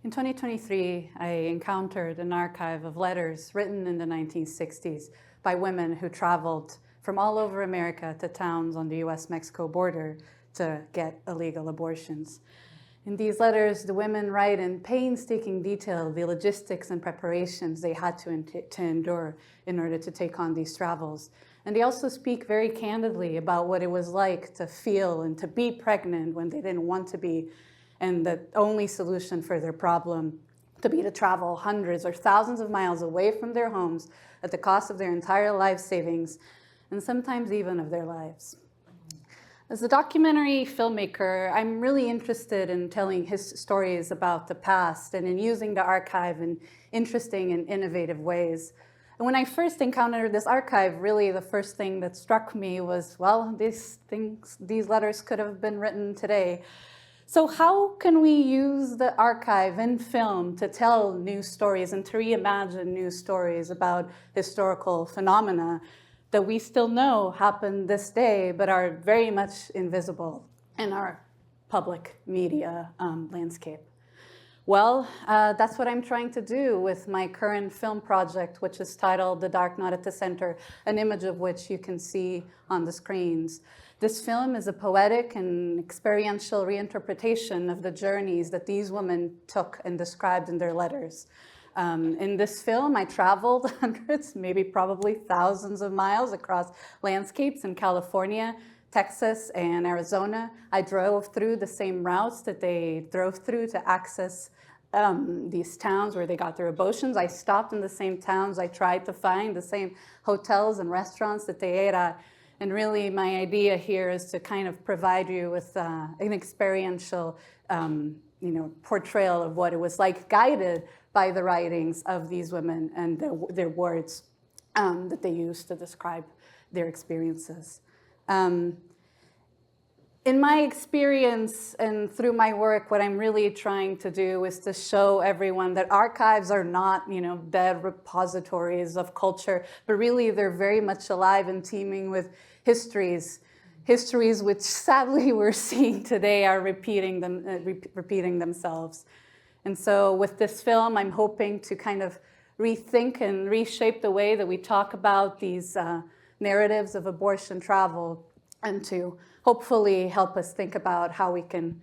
In 2023, I encountered an archive of letters written in the 1960s by women who traveled from all over America to towns on the US-Mexico border to get illegal abortions. In these letters, the women write in painstaking detail the logistics and preparations they had to endure in order to take on these travels. And they also speak very candidly about what it was like to feel and to be pregnant when they didn't want to be, and the only solution for their problem to be to travel hundreds or thousands of miles away from their homes at the cost of their entire life savings, and sometimes even of their lives. As a documentary filmmaker, I'm really interested in telling his stories about the past and in using the archive in interesting and innovative ways. And when I first encountered this archive, really the first thing that struck me was, well, these letters could have been written today. So how can we use the archive in film to tell new stories and to reimagine new stories about historical phenomena that we still know happen this day, but are very much invisible in our public media landscape? Well, that's what I'm trying to do with my current film project, which is titled The Dark Knot at the Center, an image of which you can see on the screens. This film is a poetic and experiential reinterpretation of the journeys that these women took and described in their letters. In this film, I traveled hundreds, maybe probably thousands of miles across landscapes in California, Texas, and Arizona. I drove through the same routes that they drove through to access these towns where they got their abortions. I stopped in the same towns. I tried to find the same hotels and restaurants that they ate at. And really, my idea here is to kind of provide you with an experiential portrayal of what it was like, guided by the writings of these women and their words that they used to describe their experiences. In my experience and through my work, what I'm really trying to do is to show everyone that archives are not, dead repositories of culture, but really they're very much alive and teeming with histories which sadly we're seeing today are repeating themselves. And so with this film, I'm hoping to kind of rethink and reshape the way that we talk about these narratives of abortion travel, and to hopefully help us think about how we can,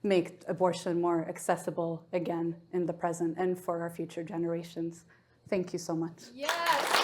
make abortion more accessible again in the present and for our future generations. Thank you so much. Yes.